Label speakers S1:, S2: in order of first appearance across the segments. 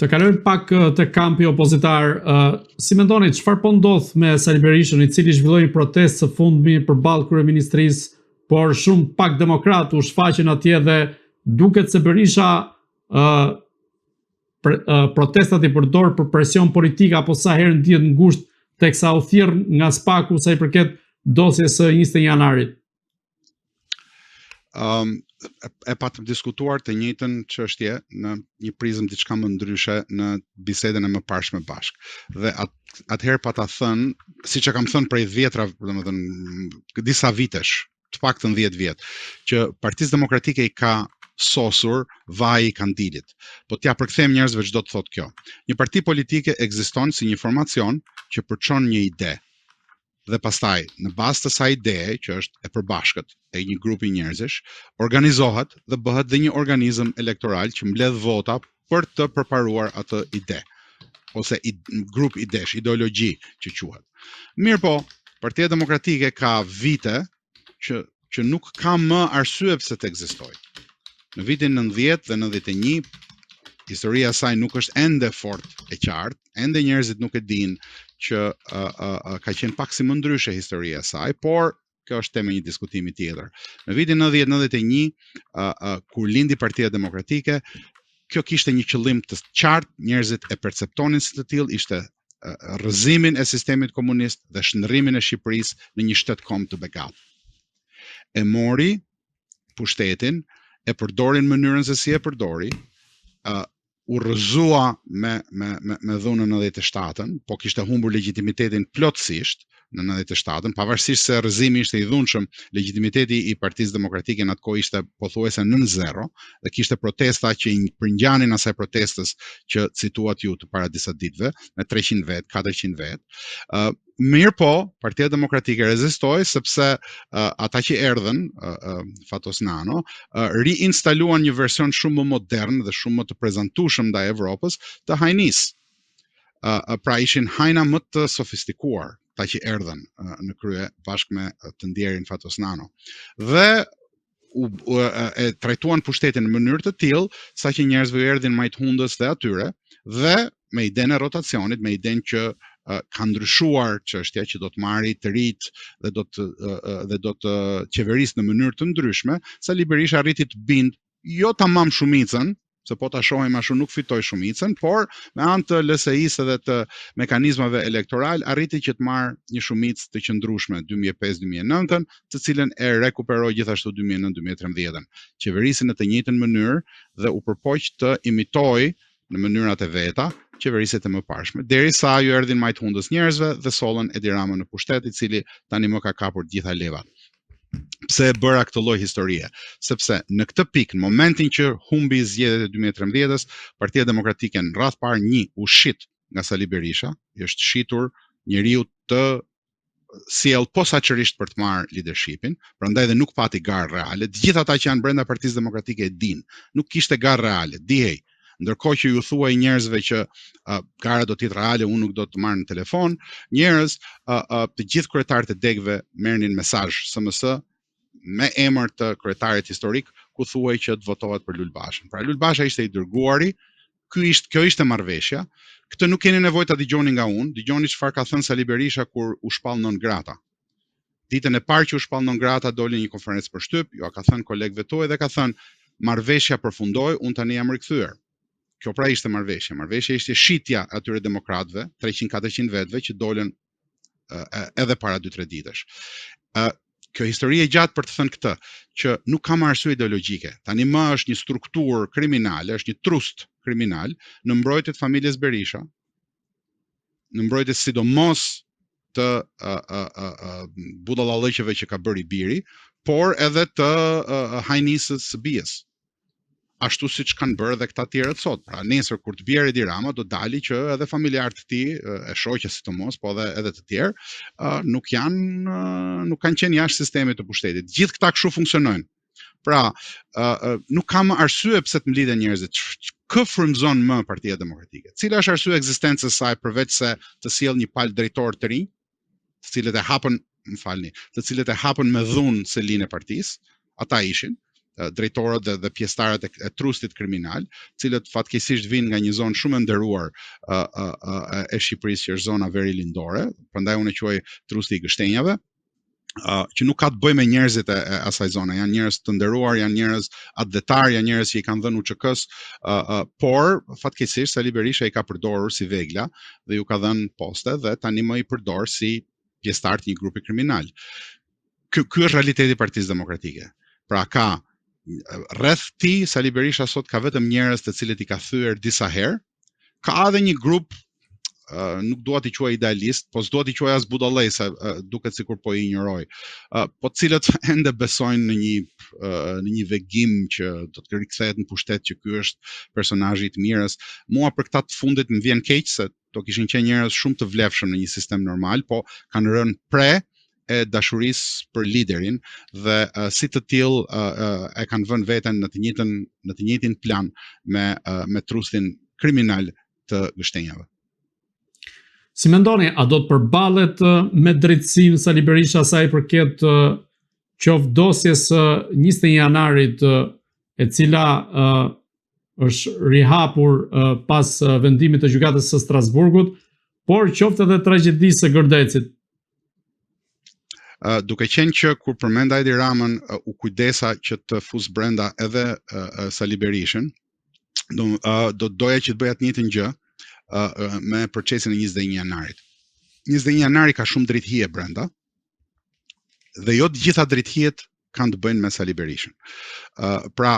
S1: Të kalojmë pak të kampi opozitar, si mendoni çfarë po ndodh me Sali Berishën, i cili zhvilloi një protestë së fundmi përballë kryeministrisë, por shumë pak demokrat u shfaqen atje dhe duket se Berisha protestat i përdor për presion politik apo sa herë ndihet ngushtë teksa u thirr nga SPAK-u sa i përket dosjes së 21 janarit.
S2: E patëm diskutuar të njëjtën çështje në një prizmë diçka më ndryshe në bisedën e mëparshme bashk. Dhe atëherë pata thënë, siç e kam thënë prej vjetra, domethënë disa vitesh, të paktën 10 vjet, që Partisë Demokratike i ka sosur vaji i kandilit. Po t'ja përkthem njerëzve çdo të thotë kjo. Një parti politike ekziston si një formacion që përçon një ide. Dhe pastaj, në bazë të saj ideje, që është e përbashkët e një grupi njerëzish, organizohet dhe bëhet dhe një organizëm elektoral që mbledh vota për të përparuar atë ide, ose grup idesh, ideologji që quhet. Mirë po, Partia Demokratike ka vite që nuk ka më arsye pse të ekzistojë. Në vitin 90 dhe 91, historia e saj nuk është ende fort e qartë, ende njerëzit nuk e dinë që ka qenë pak si më ndryshe historia e saj, por kjo është temë një diskutimi tjetër. Në vitin 90-91, kur lindi Partia Demokratike, kjo kishte një qëllim të qartë, njerëzit e perceptonin si të tillë, ishte rrëzimin e sistemit komunist dhe shndërrimin e Shqipërisë në një shtet kombë të bekat. E mori pushtetin, e përdori në mënyrën se si e përdori, u rrëzua me dhunën 97-ën, po kishte humbur legitimitetin plotësisht në 97-ën, pavarësisht se rrëzimi ishte i dhunshëm, legitimiteti i Partisë Demokratike në atë kohë ishte pothuajse nën zero, dhe kishte protesta që i përngjanin asaj protestës që cituat ju të para disa ditëve, me 300 vet, 400 vet. Mirë po, Partia Demokratike rezistoi sepse ata që erdhën, Fatos Nano, riinstaluan një version shumë më modern dhe shumë më të prezantueshëm ndaj Evropës të hajnisë. Pra ishin hajna më të sofistikuar, ata që erdhën në krye bashkë me të ndjerin Fatos Nano. Dhe e trajtuan pushtetin në mënyrë të tillë saqë njerëzve erdhin majthundës dhe atyre, dhe me idenë e rotacionit, me idenë që ka ndryshuar çështja, që do të marrë të rit dhe do të qeverisë në mënyrë të ndryshme, Sali Berisha arriti të bindë jo tamam shumicën, se po ta shohim ashtu nuk fitoi shumicën, por me anë të LSI-së dhe të mekanizmave elektoral arriti që të marrë një shumicë të qëndrueshme 2005-2009, të cilën e rekuperoi gjithashtu 2009-2013. Qeverisi në të njëjtën mënyrë dhe u përpoq të imitoj në mënyrat e veta qeverisit e mëparshme, derisa ju erdhin majthundës njerëzve dhe sollën Edi Ramën në pushtet, i cili tani më ka kapur gjitha levat. Pse e bëra këtë lloj historie? Sepse në këtë pikë, në momentin që humbi zgjedhjet e 2013-s, Partia Demokratike në radh parë u shit nga Sali Berisha, i është shitur njeriu të sjell posaçërisht për të marrë leadershipin, prandaj dhe nuk pati garë reale. Të gjithë ata që janë brenda Partisë Demokratike e dinë, nuk kishte garë reale, dihej. Ndërkohë që ju thuaj njerëzve që gara do të jetë reale, unë nuk do të marr në telefon, njerëz, të gjithë kryetarët e degëve merrnin mesazh SMS me emër të kryetarit historik ku thuaj që të votohet për Lulbashën. Pra Lulbasha ishte i dërguari, kjo ishte marrëveshja. Këtë nuk keni nevojë ta dëgjoni nga unë, dëgjoni çfarë ka thënë Sali Berisha kur u shpall non grata. Ditën e parë që u shpall non grata doli një konferencë për shtyp, ju ka thënë kolegëve tuaj dhe ka thënë marrëveshja përfundoi, unë tani jam rikthyer. Kjo pra ishte marrëveshja. Marrëveshja ishte shitja atyre demokratëve, 300-400 vetëve që dolën edhe para 2-3 ditësh. Kjo histori e gjatë për të thënë këtë, që nuk ka arsye ideologjike. Tani më është një strukturë kriminale, është një trust kriminal në mbrojtje të familjes Berisha, në mbrojtje sidomos të budallallëqeve që ka bërë i biri, por edhe të hajnisës së bijës. Ashtu siç kanë bërë edhe këta tjerët sot. Pra nesër kur të bjerë Edi Rama do dali që edhe familjarët e tij, e shoqja sidomos, po edhe të tjerë, nuk kanë qenë jashtë sistemit të pushtetit. Gjithë këta kështu funksionojnë. Pra, nuk ka më arsye pse të mlidhen njerëzit. Kë frymëzon më Partia Demokratike? Cila është arsye ekzistencës së saj përveç se të sjellë një palë drejtor të rinj, të cilët e hapën, të cilët e hapën me dhunë selin e partisë, ata ishin. drejtorët dhe pjesëtarët e trustit kriminal, cilët fatkeqësisht vinë nga një zonë shumë e nderuar e Shqipërisë, që është zona veri lindore, prandaj unë e quaj trusti i gështenjave, që nuk ka të bëjë me njerëzit e asaj zone. Janë njerëz të nderuar, janë njerëz atletar, janë njerëz që i kanë dhënë UÇK-s, por fatkeqësisht Sali Berisha i ka përdorur si vegla dhe ju ka dhënë poste dhe tani më i përdor si pjesëtar të një grupi kriminal. Ky është realiteti i Partisë Demokratike. Pra ka rreth ti Sali Berisha sot ka vetëm njerëz të cilët i ka thyer disa herë. Ka edhe një grup, nuk dua t'i quaj idealist, po s'dua t'i quaj as budallej, se duket sikur po i injoroj, po të cilët ende besojnë në një vegim që do të rikthehet në pushtet, që ky është personazhi i të mirës. Mua për këtë të fundit më vjen keq, se do kishin qenë njerëz shumë të vlefshëm në një sistem normal, po kanë rënë pre e dashurisë për liderin dhe si të tillë e kanë vënë veten në të njëjtin plan me trustin kriminal të gështenjave.
S1: Si mendoni, a do të përballet me drejtësinë Sali Berisha sa i përket qoftë dosjes 21 janarit, e cila është rihapur pas vendimit të gjykatës së Strasburgut, por qoftë edhe tragjedisë së Gërdecit?
S2: Duke qenë që kur përmenda Edi Ramën, u kujdesa që të fus brenda edhe Sali Berishën, doja që të bëja të njëjtën gjë me procesin e 21 janarit. 21 janari ka shumë drejthije brenda, dhe jo të gjitha drejthijet kanë të bëjnë me Sali Berishën. Pra,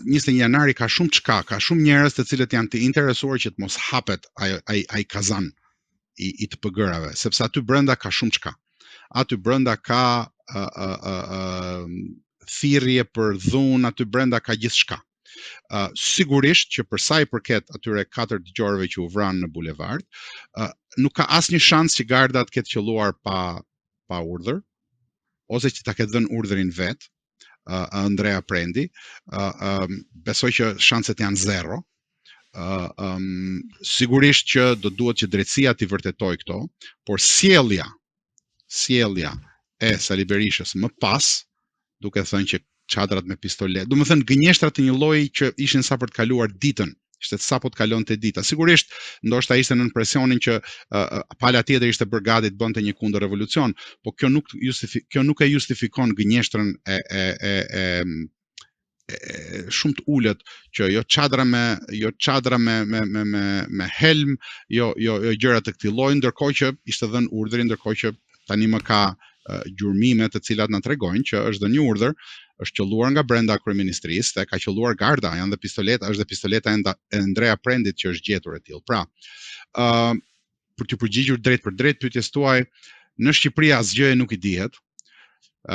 S2: 21 janari ka shumë çka, ka shumë njerëz të cilët janë të interesuar që të mos hapet ai kazan i të pëgërave, sepse aty brenda ka shumë çka. Aty brenda ka thirrje për dhunë, aty brenda ka gjithçka. Sigurisht që për sa i përket atyre 4 dëgjuarve që u vranë në bulevard, nuk ka asnjë shans që garda të ketë qelluar pa urdhër, ose që ta ketë dhënë urdhërin vet, Andrea Prendi. Besoj që shanset janë zero. Sigurisht që do duhet që drejtësia t'i vërtetoj këto, por sjellja e Sali Berishës më pas, duke thënë që çadrat me pistolet, do të thënë gënjeshtra të një lloji që ishin sa për të kaluar ditën, ishte sapo të kalonte dita. Sigurisht, ndoshta ishte nën presionin që pala tjetër ishte bërë gati të bënte një kundër revolucion, po kjo nuk e justifikon gënjeshtrën shumë të ulët, që jo çadra me helm, jo gjëra të këtij lloji, ndërkohë që ishte dhënë urdhëri, ndërkohë që tani më ka gjurmime të cilat na tregojnë që është dhënë një urdhër, është qelluar nga brenda kryeministrisë dhe ka qelluar garda, janë dhe pistoleta, është dhe pistoleta e Andrea Prendit që është gjetur e tillë. Pra, për të përgjigjur drejt për drejt pyetjes tuaj, në Shqipëri asgjë nuk i dihet.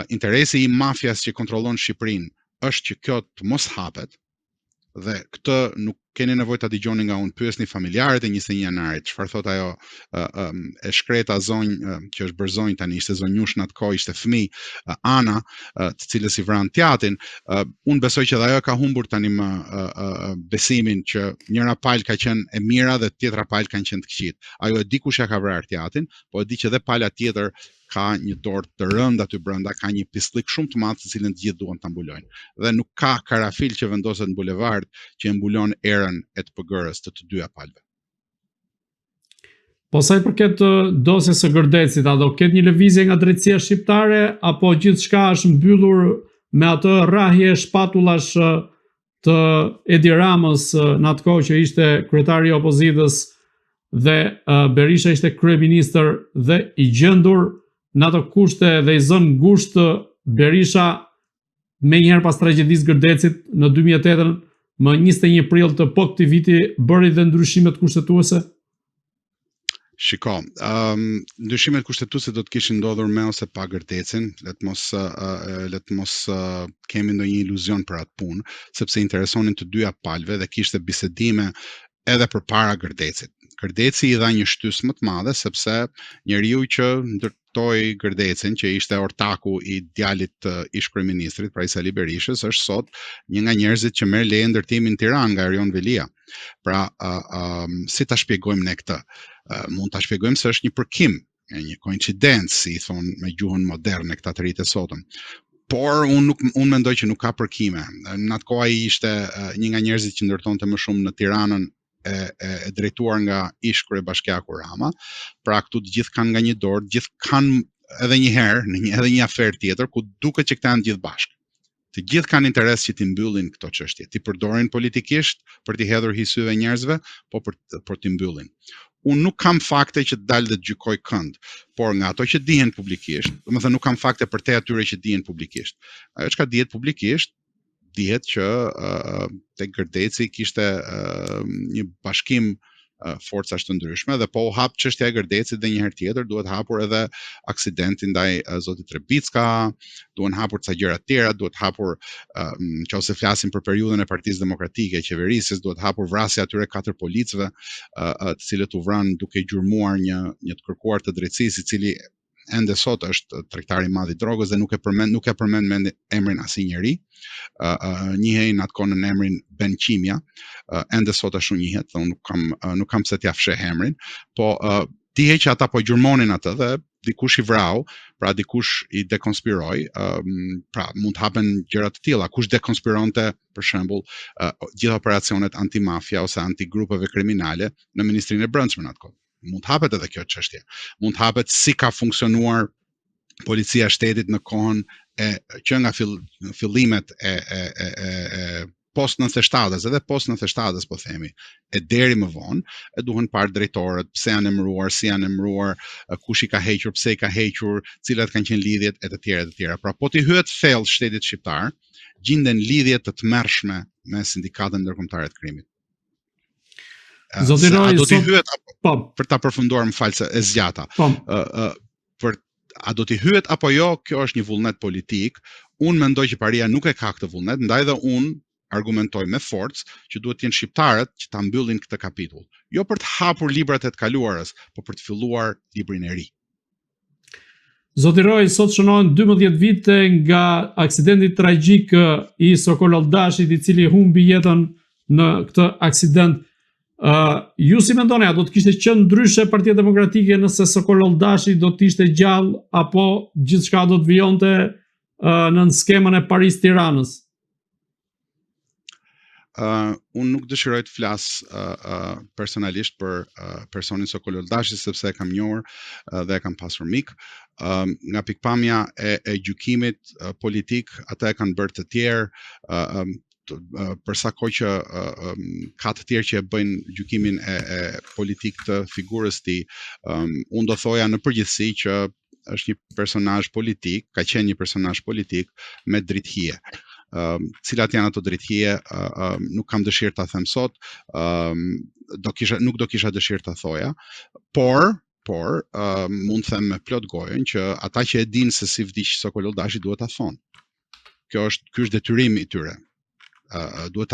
S2: Interesi i mafias që kontrollon Shqipërinë është që kjo të mos hapet, dhe këtë nuk keni nevojë ta dëgjoni nga unë, pyesni familjarët e 21 janarit, çfarë thot ajo e shkreta zonjë që është bërë zonjë tani, ishte zonjush në atë kohë, ishte fëmijë, Ana, të cilës i vran tjatin. Unë besoj që dhe ajo ka humbur tani më besimin që njëra palë ka qenë e mira dhe tjetra palë kanë qenë të këqit. Ajo e di kush ja ka vrarë tjatin, po e di që dhe pala tjetër ka një dorë të rëndë aty brenda, ka një pisllik shumë të madh të cilën të gjithë duan ta mbulojnë. Dhe nuk ka karafil që vendoset në bulevard që e mbulon erën e të pëgërës të dyja palëve.
S1: Po sa i përket dosjes së Gërdecit, a do ketë një lëvizje nga drejtësia shqiptare, apo gjithçka është mbyllur me atë rrahje shpatullash të Edi Ramës në atë kohë që ishte kryetari i opozitës dhe Berisha ishte kryeministër, dhe i gjendur në ato kushte dhe i zënë ngusht Berisha me njëherë pas tragjedisë Gërdecit në 2008, më 21 prill të po këtij viti bëri dhe ndryshimet kushtetuese?
S2: Shiko, ndryshimet kushtetuese do të kishin ndodhur me ose pa Gërdecin, le të mos kemi ndonjë iluzion për atë punë, sepse interesonin të dyja palëve dhe kishte bisedime edhe përpara Gërdecit. Gërdeci i dha një shtys më të madhe, sepse njeriu që ndërtoi Gërdecin, që ishte ortaku i djalit të ish kryeministrit, pra i Sali Berishës, është sot një nga njerëzit që merr leje ndërtimi në Tiranë nga Erion Velia. Pra, si ta shpjegojmë ne këtë? Mund ta shpjegojmë se është një përkim, një koincidencë, si i thon me gjuhën moderne këta të rinjtë e sotëm. por unë mendoj që nuk ka përkime. Në atë kohë ai ishte një nga njerëzit që ndërtonte më shumë në Tiranën e drejtuar nga ish kryebashkiaku Rama. Pra këtu të gjithë kanë nga një dorë, të gjithë kanë edhe një herë në edhe një aferë tjetër ku duket që këta janë gjithë bashkë. Të gjithë kanë interes që t'i mbyllin këto çështje, t'i përdorin politikisht për t'i hedhur hysyve njerëzve, po për t'i mbyllin. Unë nuk kam fakte që të dalë dhe të gjykoj kënd, por nga ato që dihen publikisht, domethënë nuk kam fakte për te atyre që dihen publikisht. Ajo çka dihet publikisht, dihet që tek Gërdeci kishte një bashkim forcash të ndryshme dhe po u hap çështja e Gërdecit dhe një herë tjetër duhet hapur edhe aksidenti ndaj zotit Trebicka, duhen hapur ca gjëra të tjera, duhet hapur nëse flasim për periudhën e Partisë Demokratike e qeverisjes, duhet hapur vrasja atyre 4 policëve, të cilët u vranë duke gjurmuar një të kërkuar të drejtësisë, i cili ende sot është tregtar i madh i drogës dhe nuk e përmend emrin asnjëri. Njihej në atë kohë në emrin Ben Qimja, ende sot ashtu njihet, dhe unë nuk kam se t'ia fsheh emrin, po dihet që ata po gjurmonin atë dhe dikush i vrau, pra dikush i dekonspiroi, pra mund të hapen gjëra të tilla, kush dekonspironte për shembull gjithë operacionet antimafia ose antigrupeve kriminale në Ministrinë e Brendshme në atë kohë. Mund të hapet edhe kjo çështje. Mund të hapet si ka funksionuar policia e shtetit në kohën që nga fillimet e post 97-s, edhe post 97-s po themi, e deri më vonë, e duhen parë drejtorët, pse janë emëruar, si janë emëruar, kush i ka hequr, pse i ka hequr, cilat kanë qenë lidhjet e të tjera. Pra po t'i hyet thellë shtetit shqiptar, gjinden lidhje të tmerrshme me sindikatën ndërkombëtare të krimit.
S1: Zotiroj,
S2: do t'i hyet për ta përfunduar, më fal se e zgjata. A do t'i hyet apo jo, kjo është një vullnet politik. Unë mendoj që paria nuk e ka këtë vullnet, ndaj dhe unë argumentoj me forcë që duhet të jenë shqiptarët që ta mbyllin këtë kapitull. Jo për të hapur librat e të kaluarës, por për të filluar librin e ri.
S1: Zotiroj, sot shënohen 12 vite nga aksidenti tragjik i Sokol Oldashit, i cili humbi jetën në këtë aksident. Ju si mendoni, a do të kishte qenë ndryshe Partia Demokratike nëse Sokol Oldashi do të ishte gjallë, apo gjithçka do të vijonte në skemën e Paris-Tiranës?
S2: Unë nuk dëshiroj të flas personalisht për personin Sokol Oldashi, sepse e kam njohur dhe e kam pasur mik. Nga pikpamja e gjykimit politik, ata e kanë bërë të tjerë, për sa kohë që ka të tjerë që e bëjnë gjykimin e politik të figurës tij, unë do thoja në përgjithësi që është një personazh politik, ka qenë një personazh politik me drithije. Cilat janë ato drithije, nuk kam dëshirë ta them sot, nuk do kisha dëshirë ta thoja, por mund të them me plot gojën që ata që e dinë se si vdiq Sokol Oldashi duhet ta thonë. Ky është detyrimi i tyre. Duhet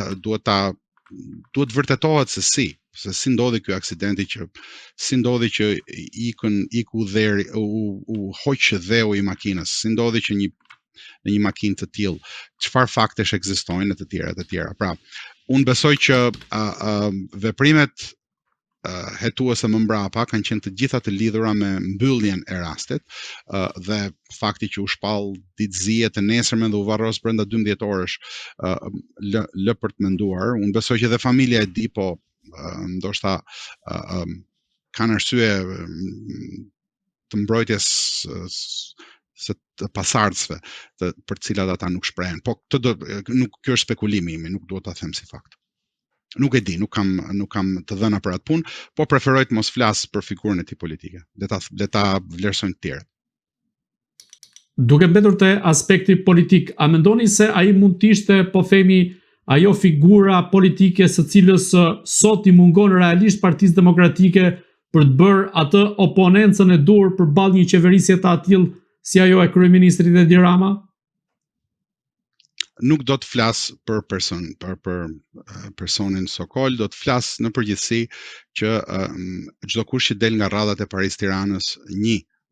S2: vërtetohet se si ndodhi ky aksidenti, si ndodhi që iku dheri, u hoq dheu i makinës, si ndodhi që në një makinë të tillë, çfarë faktesh ekzistojnë e të tjera. Pra, unë besoj që veprimet hetuese më mbrapa kanë qenë të gjitha të lidhura me mbylljen e rastit, dhe fakti që u shpall ditëzie të nesërmen dhe u varros brenda 12 orësh, lë për të menduar. Unë besoj që dhe familja e di, po ndoshta kanë arsye të mbrojtjes së të pasardhësve, për të cilat ata nuk shprehen. Po kjo është spekulimi im, nuk duhet ta them si fakt. Nuk e di, nuk kam të dhëna për atë punë, po preferoj të mos flas për figurën e tij politike. Le ta vlerësojnë të tjerët.
S1: Duke mbetur te aspekti politik, a mendoni se ai mund të ishte, po themi, ajo figura politike së cilës sot i mungon realisht Partisë Demokratike për të bërë atë oponencën e dur përballë një qeverisje të atill si ajo e kryeministrit Edi Rama?
S2: Nuk do të flas për personin Sokol, do të flas në përgjithësi që çdo kush që del nga rradhat e Paris-Tiranës,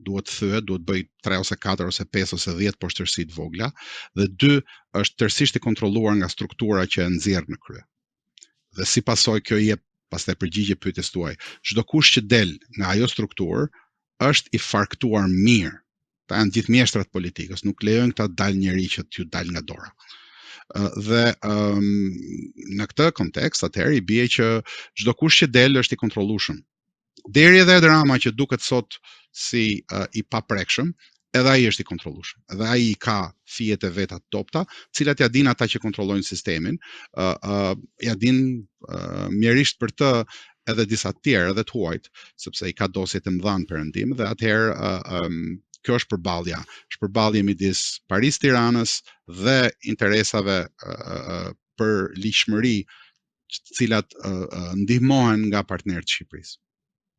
S2: duhet thyet, duhet bëj 3 ose 4 ose 5 ose 10 poshtërsi të vogla, dhe 2 është tërësisht i kontrolluar nga struktura që e nxjerr në krye. Dhe si pasojë kjo jep pastaj përgjigje pyetjes tuaj. Çdo kush që del nga ajo strukturë është i farktuar mirë. Ta janë gjithë mjeshtrat politikës, nuk lejojnë këta dalë njeri që t'ju dalë nga dora. Dhe në këtë kontekst atëherë i bie që çdo kush që del është i kontrollueshëm. Deri edhe Edi Rama që duket sot si i paprekshëm, edhe ai është i kontrollueshëm. Edhe ai ka fijet e veta të dobta, të cilat ja din ata që kontrollojnë sistemin, ja din mjerisht për të edhe disa të tjerë, edhe të huajt, sepse i ka dosjet e mëdha në perëndim dhe atëherë kjo është përballje midis Paris Tiranës dhe interesave për ligjshmëri të cilat ndihmohen nga partnerët e Shqipërisë.